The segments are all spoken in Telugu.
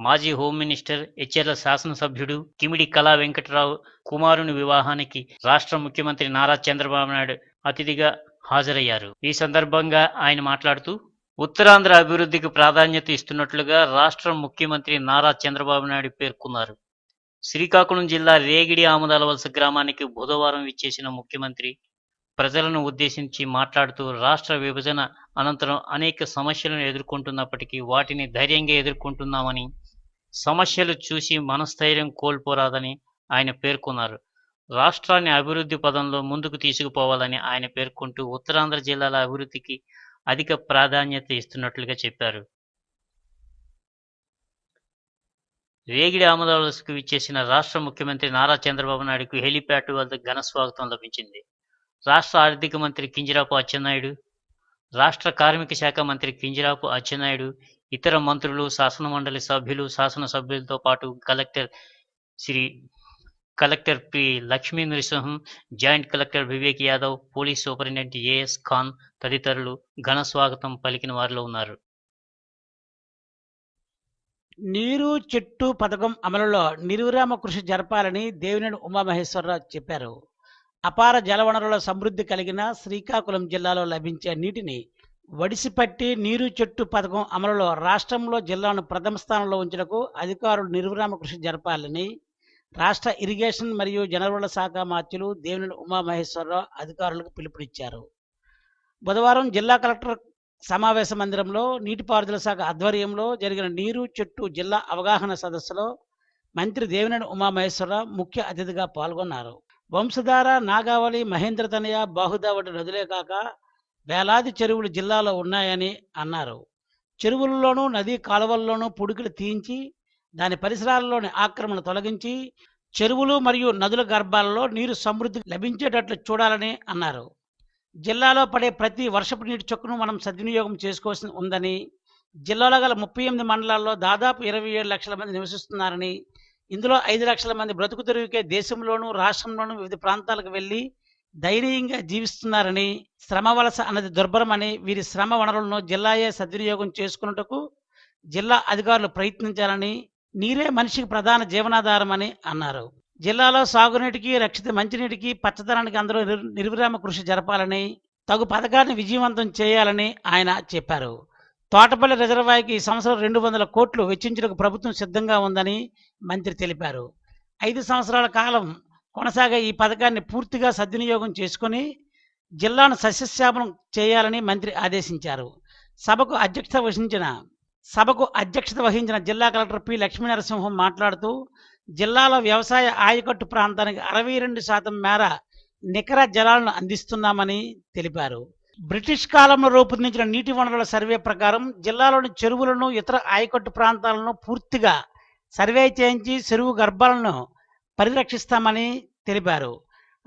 మాజీ హోం మినిస్టర్, ఎచ్చెర్ల శాసనసభ్యుడు కిమిడి కళా వెంకట్రావు కుమారుని వివాహానికి రాష్ట్ర ముఖ్యమంత్రి నారా చంద్రబాబు నాయుడు అతిథిగా హాజరయ్యారు. ఈ సందర్భంగా ఆయన మాట్లాడుతూ, ఉత్తరాంధ్ర అభివృద్ధికి ప్రాధాన్యత ఇస్తున్నట్లుగా రాష్ట్ర ముఖ్యమంత్రి నారా చంద్రబాబు నాయుడు పేర్కొన్నారు. శ్రీకాకుళం జిల్లా రేగిడి ఆముదాలవలస గ్రామానికి బుధవారం విచ్చేసిన ముఖ్యమంత్రి ప్రజలను ఉద్దేశించి మాట్లాడుతూ, రాష్ట్ర విభజన అనంతరం అనేక సమస్యలను ఎదుర్కొంటున్నప్పటికీ వాటిని ధైర్యంగా ఎదుర్కొంటున్నామని, సమస్యలు చూసి మనస్థైర్యం కోల్పోరాదని ఆయన పేర్కొన్నారు. రాష్ట్రాన్ని అభివృద్ధి పదంలో ముందుకు తీసుకుపోవాలని ఆయన పేర్కొంటూ, ఉత్తరాంధ్ర జిల్లాల అభివృద్ధికి అధిక ప్రాధాన్యత ఇస్తున్నట్లుగా చెప్పారు. రేగిడి ఆముదాలవలసకు విచ్చేసిన రాష్ట్ర ముఖ్యమంత్రి నారా చంద్రబాబు నాయుడుకు హెలీప్యాడ్ వద్ద ఘన స్వాగతం లభించింది. రాష్ట్ర ఆర్థిక మంత్రి కింజరాపు అచ్చెన్నాయుడు, రాష్ట్ర కార్మిక శాఖ మంత్రి కింజరాపు అచ్చెన్నాయుడు, ఇతర మంత్రులు, శాసనమండలి సభ్యులు, శాసనసభ్యులతో పాటు collector P Lakshmi Nrusimham, joint collector Vivek Yadav, police superintendent AS Khan తదితరులు ఘన స్వాగతం పలికిన వారిలో ఉన్నారు. నీరు చెట్టు పథకం అమలులో నిర్విరామ కృషి జరపాలని దేవినేని ఉమామహేశ్వరరావు చెప్పారు. అపార జలవనరుల సమృద్ధి కలిగిన శ్రీకాకుళం జిల్లాలో లభించే నీటిని వడిసిపట్టి నీరు చెట్టు పథకం అమలులో రాష్ట్రంలో జిల్లాను ప్రథమ స్థానంలో ఉంచుటకు అధికారులు నిర్విరామ కృషి జరపాలని రాష్ట్ర ఇరిగేషన్ మరియు జలవనరుల శాఖ మంత్రులు దేవినేని ఉమామహేశ్వరరావు అధికారులకు పిలుపునిచ్చారు. బుధవారం జిల్లా కలెక్టర్ సమావేశ మందిరంలో నీటిపారుదల శాఖ ఆధ్వర్యంలో జరిగిన నీరు చెట్టు జిల్లా అవగాహన సదస్సులో మంత్రి దేవినేని ఉమామహేశ్వరరావు ముఖ్య అతిథిగా పాల్గొన్నారు. వంశధార, నాగావళి, మహేంద్రతనయ, బాహుదా వంటి నదులే కాక వేలాది చెరువులు జిల్లాలో ఉన్నాయని అన్నారు. చెరువుల్లోనూ నదీ కాలువల్లోనూ పుడికలు తీయించి దాని పరిసరాల్లోని ఆక్రమణ తొలగించి చెరువులు మరియు నదుల గర్భాలలో నీరు సమృద్ధి లభించేటట్లు చూడాలని అన్నారు. జిల్లాలో పడే ప్రతి వర్షపు నీటి చుక్కను మనం సద్వినియోగం చేసుకోవాల్సి ఉందని, జిల్లాలో గల 38 మండలాల్లో దాదాపు 27 లక్షల మంది నివసిస్తున్నారని, ఇందులో 5 లక్షల మంది బ్రతుకు తెరువుకే దేశంలోనూ రాష్ట్రంలోనూ వివిధ ప్రాంతాలకు వెళ్లి దయనీయంగా జీవిస్తున్నారని, శ్రమ వలస అన్నది దుర్భరమని, వీరి శ్రమ వనరులను జిల్లాయే సద్వినియోగం చేసుకున్నట్టుకు జిల్లా అధికారులు ప్రయత్నించాలని, నీరే మనిషికి ప్రధాన జీవనాధారమని అన్నారు. జిల్లాలో సాగునీటికి, రక్షిత మంచినీటికి, పచ్చదనానికి అందరూ నిర్విరామ కృషి జరపాలని, తగు పథకాన్ని విజయవంతం చేయాలని ఆయన చెప్పారు. తోటపల్లి రిజర్వాయర్కి ఈ సంవత్సరం 200 కోట్లు వెచ్చించడానికి ప్రభుత్వం సిద్ధంగా ఉందని మంత్రి తెలిపారు. 5 సంవత్సరాల కాలం కొనసాగే ఈ పథకాన్ని పూర్తిగా సద్వినియోగం చేసుకుని జిల్లాను సస్యశ్యామలం చేయాలని మంత్రి ఆదేశించారు. సభకు అధ్యక్షత వహించిన జిల్లా కలెక్టర్ పి లక్ష్మీ నరసింహం మాట్లాడుతూ, జిల్లాలో వ్యవసాయ ఆయకట్టు ప్రాంతానికి 62% మేర నికర జలాలను అందిస్తున్నామని తెలిపారు. బ్రిటిష్ కాలంలో రూపొందించిన నీటి వనరుల సర్వే ప్రకారం జిల్లాలోని చెరువులను, ఇతర ఆయకట్టు ప్రాంతాలను పూర్తిగా సర్వే చేయించి చెరువు గర్భాలను పరిరక్షిస్తామని తెలిపారు.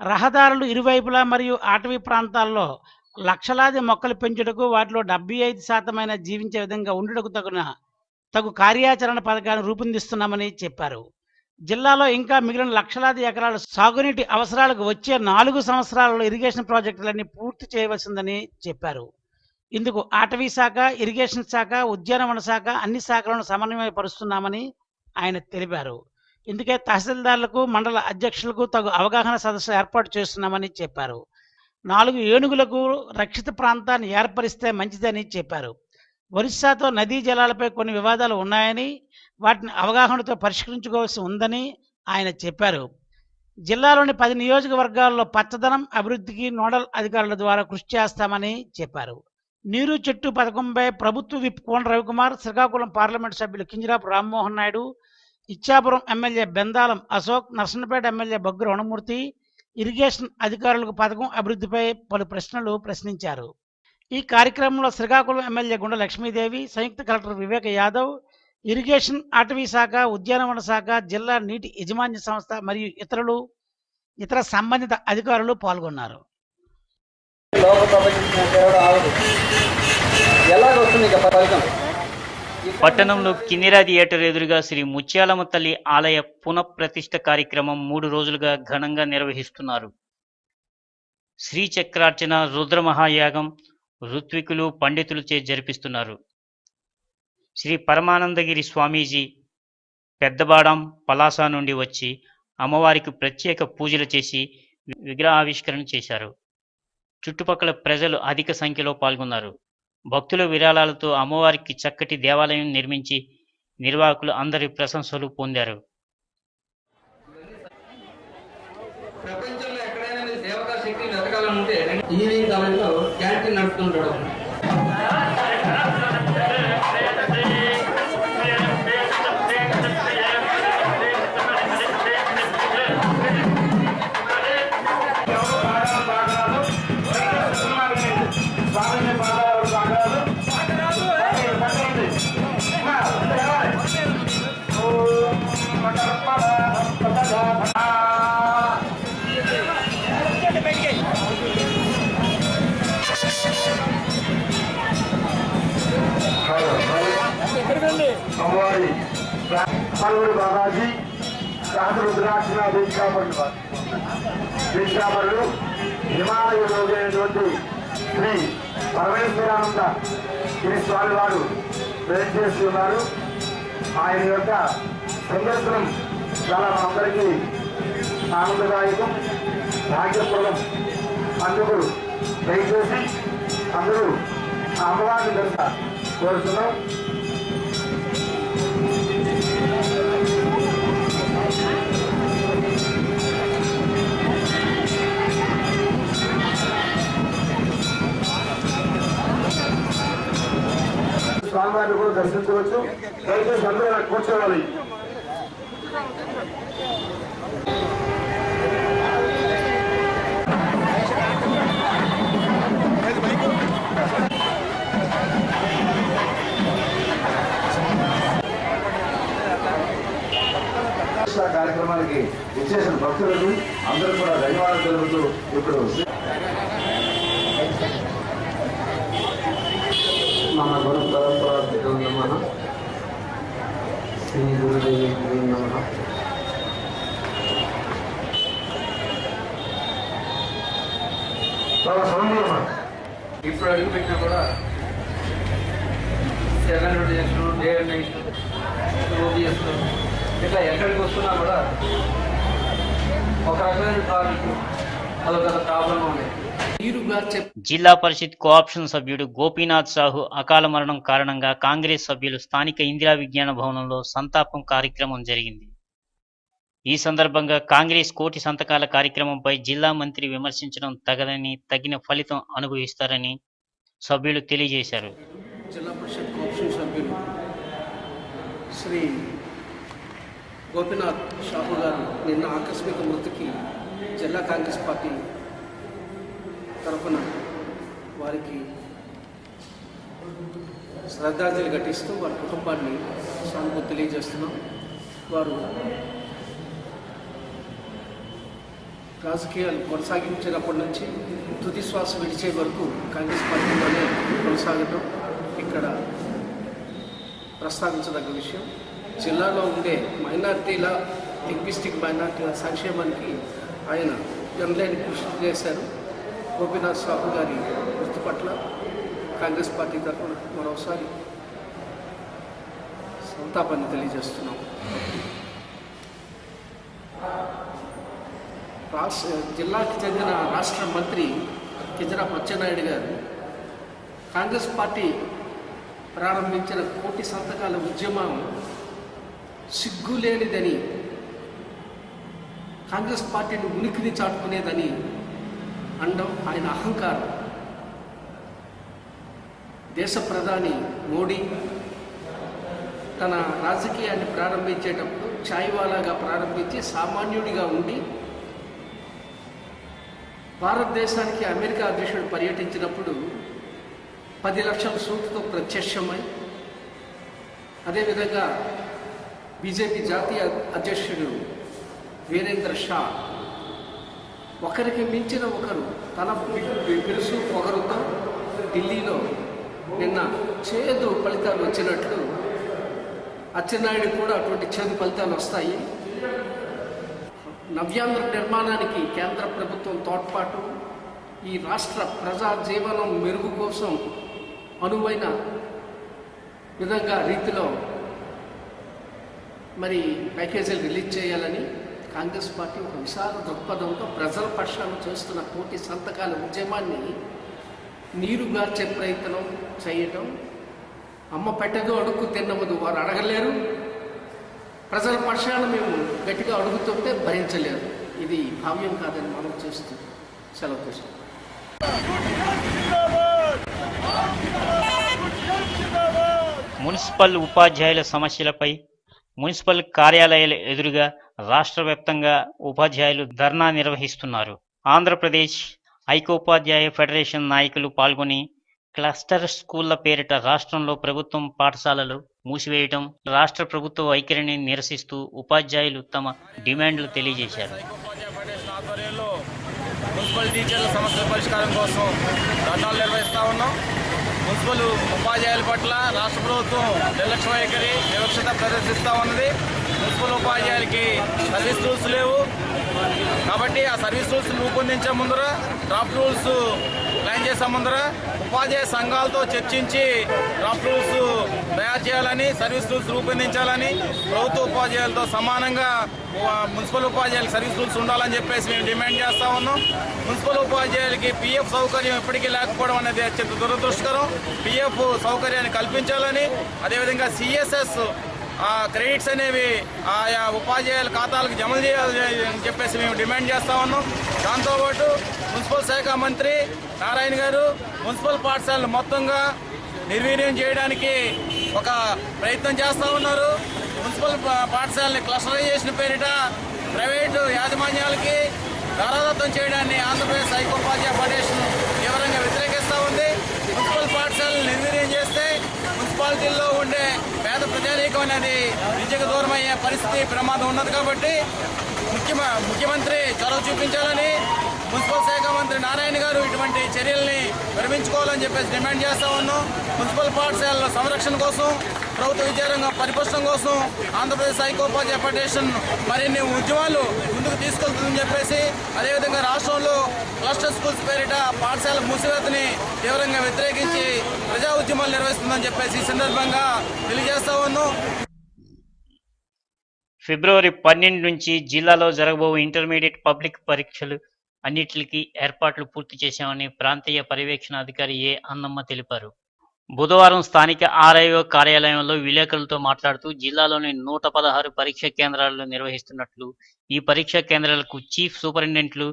రహదారులు ఇరువైపులా మరియు అటవీ ప్రాంతాల్లో లక్షలాది మొక్కలు పెంచుటకు, వాటిలో 75% జీవించే విధంగా ఉండుటకు తగు కార్యాచరణ పథకాన్ని రూపొందిస్తున్నామని చెప్పారు. జిల్లాలో ఇంకా మిగిలిన లక్షలాది ఎకరాల సాగునీటి అవసరాలకు వచ్చే 4 సంవత్సరాలలో ఇరిగేషన్ ప్రాజెక్టులన్నీ పూర్తి చేయవలసిందని చెప్పారు. ఇందుకు అటవీ శాఖ, ఇరిగేషన్ శాఖ, ఉద్యానవన శాఖ అన్ని శాఖలను సమన్వయపరుస్తున్నామని ఆయన తెలిపారు. ఇందుకే తహసీల్దార్లకు, మండల అధ్యక్షులకు తగు అవగాహన సదస్సు ఏర్పాటు చేస్తున్నామని చెప్పారు. 4 ఏనుగులకు రక్షిత ప్రాంతాన్ని ఏర్పరిస్తే మంచిదని చెప్పారు. ఒరిస్సాతో నదీ జలాలపై కొన్ని వివాదాలు ఉన్నాయని, వాటిని అవగాహనతో పరిష్కరించుకోవాల్సి ఉందని ఆయన చెప్పారు. జిల్లాలోని 10 నియోజకవర్గాల్లో పచ్చదనం అభివృద్ధికి నోడల్ అధికారుల ద్వారా కృషి చేస్తామని చెప్పారు. నీరు చెట్టు పథకంపై ప్రభుత్వ విప్ కోన రవికుమార్, శ్రీకాకుళం పార్లమెంటు సభ్యులు కింజరాపు రామ్మోహన్ నాయుడు, ఇచ్చాపురం ఎమ్మెల్యే బెందాలం అశోక్, నర్సన్నపేట ఎమ్మెల్యే బొగ్గు రమణమూర్తి ఇరిగేషన్ అధికారులకు పథకం అభివృద్ధిపై పలు ప్రశ్నలు ప్రశ్నించారు. ఈ కార్యక్రమంలో శ్రీకాకుళం ఎమ్మెల్యే గుండ లక్ష్మీదేవి, సంయుక్త కలెక్టర్ వివేక్ యాదవ్, ఇరిగేషన్, అటవీ శాఖ, ఉద్యానవన శాఖ, జిల్లా నీటి యాజమాన్య సంస్థ మరియు ఇతర సంబంధిత అధికారులు పాల్గొన్నారు. పట్టణంలో కిన్నెర థియేటర్ ఎదురుగా శ్రీ ముత్యాలమ్మ తల్లి ఆలయ పునఃప్రతిష్ఠ కార్యక్రమం 3 రోజులుగా ఘనంగా నిర్వహిస్తున్నారు. శ్రీచక్రార్చన, రుద్రమహాయాగం ఋత్వికులు, పండితులచే జరిపిస్తున్నారు. శ్రీ పరమానందగిరి స్వామీజీ పెద్దబాడం, పలాస నుండి వచ్చి అమ్మవారికి ప్రత్యేక పూజలు చేసి విగ్రహావిష్కరణ చేశారు. చుట్టుపక్కల ప్రజలు అధిక సంఖ్యలో పాల్గొన్నారు. భక్తుల విరాళాలతో అమ్మవారికి చక్కటి దేవాలయం నిర్మించి నిర్వాహకులు అందరి ప్రశంసలు పొందారు. ప్రపంచంలో ఎక్కడైనా మీరు దేవతా శక్తిని వెతకాలనుంటే ఈవినింగ్ కాలంలో క్యాంటీన్ నడుపుతుంటాడు. అమ్మవారి పలువురు బాబాజీ సహస్రుద్రాక్షణ దీక్షాపరులు హిమాలయంలో అయినటువంటి శ్రీ పరమేశ్వరానంద గిరి స్వామి వారు చేస్తున్నారు. ఆయన యొక్క సందర్శనం చాలా అందరికీ ఆనందదాయకం, భాగ్యప్రదం. అందుకు దయచేసి అందరూ ఆ అమ్మవారిని దర్శన కోరుతున్నాం. స్వామివారిని కూడా దర్శించవచ్చు. దయచేసి అందరూ నాకు కూర్చోవాలి. కార్యక్రమానికి విచ్చేసిన భక్తులకు అందరూ కూడా ధన్యవాదాలు తెలుపుతూ ఇప్పుడు మన గురు పరంపరాభ్యో నమః, శ్రీ గురుదేవి నమః. ఇప్పుడు అడుగుపెట్టినా కూడా 7 junction, day and night, OBS ఇట్లా ఎక్కడికి వస్తున్నా కూడా ఒక రకమైన ట్రాఫిక్ అదొక ప్రాబ్లం ఉన్నాయి. జిల్లా పరిషత్ కోఆప్షన్ సభ్యుడు గోపీనాథ్ సాహు అకాల మరణం కారణంగా కాంగ్రెస్ సభ్యులు స్థానిక ఇందిరా విజ్ఞాన భవనంలో సంతాపం కార్యక్రమం జరిగింది. ఈ సందర్భంగా కాంగ్రెస్ కోటి సంతకాల కార్యక్రమంపై జిల్లా మంత్రి విమర్శించడం తగదని, తగిన ఫలితం అనుభవిస్తారని సభ్యులు తెలియజేశారు. జిల్లా పరిషత్ కోఆప్షన్ సభ్యులు శ్రీ గోపీనాథ్ సాహు గారు నిన్న ఆకస్మిక మృతికి జిల్లా కాంగ్రెస్ పార్టీ తరఫున వారికి శ్రద్ధాంజలి ఘటిస్తూ వారి కుటుంబాన్ని సానుభూతి తెలియజేస్తున్నాం. వారు రాజకీయాలు కొనసాగించినప్పటి నుంచి తుది శ్వాస విడిచే వరకు కాంగ్రెస్ పార్టీలోనే కొనసాగటం ఇక్కడ ప్రస్తావించదగ్గ విషయం. జిల్లాలో ఉండే మైనార్టీల, లింగ్విస్టిక్ మైనార్టీల సంక్షేమానికి ఆయన ఎనలేని కృషి చేశారు. గోపీనాథ్ సాహు గారి మృతి పట్ల కాంగ్రెస్ పార్టీ తరఫున మరోసారి సంతాపాన్ని తెలియజేస్తున్నాం. జిల్లాకి చెందిన రాష్ట్ర మంత్రి కిజరా పచ్చెన్నాయుడు గారు కాంగ్రెస్ పార్టీ ప్రారంభించిన కోటి సంతకాల ఉద్యమం సిగ్గులేనిదని, కాంగ్రెస్ పార్టీని ఉనికిని చాటుకునేదని అనడం ఆయన అహంకారం. దేశ ప్రధాని మోడీ తన రాజకీయాన్ని ప్రారంభించేటప్పుడు ఛాయ్వాలాగా ప్రారంభించి సామాన్యుడిగా ఉండి భారతదేశానికి అమెరికా అధ్యక్షుడు పర్యటించినప్పుడు 10 లక్షల సూట్తో ప్రత్యక్షమై, అదేవిధంగా బీజేపీ జాతీయ అధ్యక్షుడు వీరేంద్ర షా ఒకరికి మించిన ఒకరు తన బిరుసు పొగరుతో ఢిల్లీలో నిన్న చేదు ఫలితాలు వచ్చినట్లు అచ్చెన్నాయుడు కూడా అటువంటి చేదు ఫలితాలు వస్తాయి. నవ్యాంధ్ర నిర్మాణానికి కేంద్ర ప్రభుత్వం తోడ్పాటు, ఈ రాష్ట్ర ప్రజా జీవనం మెరుగు కోసం అనువైన విధంగా రీతిలో మరి ప్యాకేజీలు రిలీజ్ చేయాలని కాంగ్రెస్ పార్టీ ఒక విశాల దృక్పథంతో ప్రజల పక్షాన చేస్తున్న కోటి సంతకాల ఉద్యమాన్ని నీరుగార్చే ప్రయత్నం చేయటం, అమ్మ పెట్టదు అడుక్కు తిన్నవదు వారు అడగలేరు, ప్రజల పక్షాన మేము గట్టిగా అడుగుతుంటే భరించలేరు. ఇది భావ్యం కాదని మనం చేస్తూ సెలవు తీసుకుంటాం. మున్సిపల్ ఉపాధ్యాయుల సమస్యలపై మున్సిపల్ కార్యాలయాల ఎదురుగా రాష్ట్ర వ్యాప్తంగా ఉపాధ్యాయులు ధర్నా నిర్వహిస్తున్నారు. ఆంధ్రప్రదేశ్ ఐకోపాధ్యాయ ఫెడరేషన్ నాయకులు పాల్గొని క్లస్టర్ స్కూళ్ల పేరిట రాష్ట్రంలో ప్రభుత్వం పాఠశాలలు మూసివేయటం, రాష్ట్ర ప్రభుత్వ వైఖరిని నిరసిస్తూ ఉపాధ్యాయులు తమ డిమాండ్లు తెలియజేశారు. మున్సిపల్ టీచర్ల సమస్యల పరిష్కారం కోసం ధర్నాలు నిర్వహిస్తూ ఉన్నాం. మున్సిపల్ ఉపాధ్యాయుల పట్ల రాష్ట్ర ప్రభుత్వం నిర్లక్ష్య వైఖరి, వివక్షత ప్రదర్శిస్తూ ఉన్నది. మున్సిపల్ ఉపాధ్యాయులకి సర్వీస్ రూల్స్ లేవు కాబట్టి ఆ సర్వీస్ రూల్స్ రూపొందించే ముందర, డ్రాఫ్ట్ రూల్స్ ప్లాన్ చేసే ముందర ఉపాధ్యాయ సంఘాలతో చర్చించి డ్రాఫ్ట్ రూల్స్ తయారు చేయాలని, సర్వీస్ రూల్స్ రూపొందించాలని, ప్రభుత్వ ఉపాధ్యాయులతో సమానంగా మున్సిపల్ ఉపాధ్యాయులకు సర్వీస్ రూల్స్ ఉండాలని చెప్పేసి మేము డిమాండ్ చేస్తూ ఉన్నాం. మున్సిపల్ ఉపాధ్యాయులకి పిఎఫ్ సౌకర్యం ఇప్పటికీ లేకపోవడం అనేది అత్యంత దురదృష్టకరం. పిఎఫ్ సౌకర్యాన్ని కల్పించాలని, అదేవిధంగా సిఎస్ఎస్ క్రెడిట్స్ అనేవి ఆయా ఉపాధ్యాయుల ఖాతాలకు జమ చేయాలని చెప్పేసి మేము డిమాండ్ చేస్తూ ఉన్నాం. దాంతోపాటు మున్సిపల్ శాఖ మంత్రి నారాయణ గారు మున్సిపల్ పాఠశాలను మొత్తంగా నిర్వీర్యం చేయడానికి ఒక ప్రయత్నం చేస్తూ ఉన్నారు. మున్సిపల్ పాఠశాలని క్లస్టరైజేషన్ పేరిట ప్రైవేటు యాజమాన్యాలకి దారాదత్తం చేయడాన్ని ఆంధ్రప్రదేశ్ ఐకోపాధ్యాయ ఫెడరేషన్ తీవ్రంగా వ్యతిరేకిస్తూ ఉంది. మున్సిపల్ పాఠశాలను నిర్వీర్యం చేస్తే మున్సిపాలిటీల్లో ఉండే పేద ప్రజానీకం అనేది విద్యకు దూరం అయ్యే పరిస్థితి ప్రమాదం ఉన్నది కాబట్టి ముఖ్యమంత్రి చొరవ చూపించాలని, మున్సిపల్ శాఖ మంత్రి నారాయణ గారు ఇటువంటి చర్యల్ని విరమించుకోవాలని చెప్పేసి డిమాండ్ చేస్తూ ఉన్నాం. మున్సిపల్ పాఠశాలల సంరక్షణ కోసం, ప్రభుత్వ విద్యారంగం పరిపుష్టం కోసం ఆంధ్రప్రదేశ్ ఐకోపాధ్యాయ ఫెడరేషన్ మరిన్ని ఉద్యమాలు ముందుకు తీసుకెళ్తుందని చెప్పేసి, అదేవిధంగా రాష్ట్రంలో క్లస్టర్ స్కూల్స్ పేరిట పాఠశాల మూసివేతని తీవ్రంగా వ్యతిరేకించి ప్రజా ఉద్యమాలు నిర్వహిస్తుందని చెప్పేసి ఈ సందర్భంగా తెలియజేస్తా ఉన్నాం. ఫిబ్రవరి 12 నుంచి జిల్లాలో జరగబో ఇంటర్మీడియట్ పబ్లిక్ పరీక్షలు అన్నిటికీ ఏర్పాట్లు పూర్తి చేశామని ప్రాంతీయ పర్యవేక్షణ అధికారి ఏ అన్నమ్మ తెలిపారు. బుధవారం స్థానిక ఆర్ఐఓ కార్యాలయంలో విలేకరులతో మాట్లాడుతూ జిల్లాలోని 116 పరీక్షా కేంద్రాలను నిర్వహిస్తున్నట్లు, ఈ పరీక్షా కేంద్రాలకు చీఫ్ సూపరింటెండెంట్లు,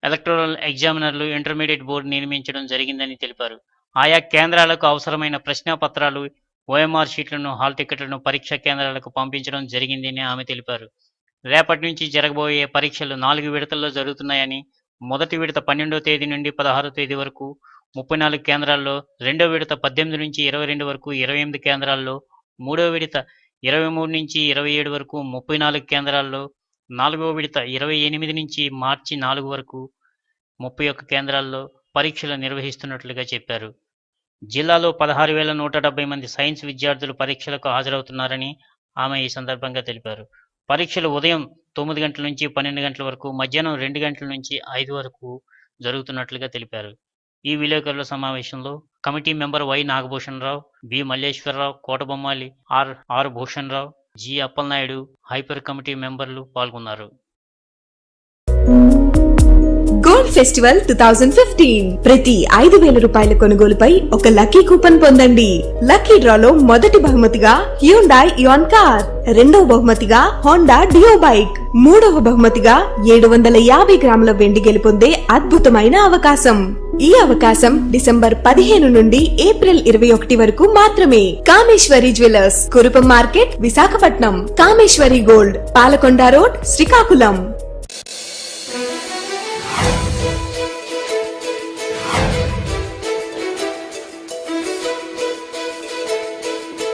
ఎలక్టోరల్ ఎగ్జామినర్లు, ఇంటర్మీడియట్ బోర్డు నియమించడం జరిగిందని తెలిపారు. ఆయా కేంద్రాలకు అవసరమైన ప్రశ్నాపత్రాలు, ఓఎంఆర్ షీట్లను, హాల్ టికెట్లను పరీక్షా కేంద్రాలకు పంపించడం జరిగిందని ఆమె తెలిపారు. రేపటి నుంచి జరగబోయే పరీక్షలు 4 విడతల్లో జరుగుతున్నాయని, మొదటి విడత 12వ తేదీ నుండి 16వ తేదీ వరకు 34 కేంద్రాల్లో, రెండవ విడత 18 నుంచి 22 వరకు 28 కేంద్రాల్లో, మూడవ విడత 23 నుంచి 27 వరకు 34 కేంద్రాల్లో, నాలుగవ విడత 28 నుంచి మార్చి 4 వరకు 31 కేంద్రాల్లో పరీక్షలు నిర్వహిస్తున్నట్లుగా చెప్పారు. జిల్లాలో 16,170 మంది సైన్స్ విద్యార్థులు పరీక్షలకు హాజరవుతున్నారని ఆమె ఈ సందర్భంగా తెలిపారు. పరీక్షలు ఉదయం 9 గంటల నుంచి 12 గంటల వరకు, మధ్యాహ్నం 2 గంటల నుంచి 5 వరకు జరుగుతున్నట్లుగా తెలిపారు. ఈ విలేకరుల సమావేశంలో committee member Y Nagabhushanarao, B Malleswararao, Kotabommali, R Bhushanarao, G Appalanaidu, hyper committee మెంబర్లు పాల్గొన్నారు. గోల్డ్ ఫెస్టివల్ 2015 ప్రతి 5,000 రూపాయల కొనుగోలుపై ఒక లక్కీ కూపన్ పొందండి. లక్కీ డ్రాలో మొదటి బహుమతిగా హ్యూండాయ్ ఇయాన్ కార్, రెండవ బహుమతిగా హోండా డియో బైక్, మూడవ బహుమతిగా 750 గ్రాముల వెండి గెలుపొందే అద్భుతమైన అవకాశం. ఈ అవకాశం డిసెంబర్ 15 నుండి ఏప్రిల్ 21 వరకు మాత్రమే. Kameshwari jewellers, Kurupam market, Visakhapatnam. Kameshwari gold, Palakonda road, Srikakulam.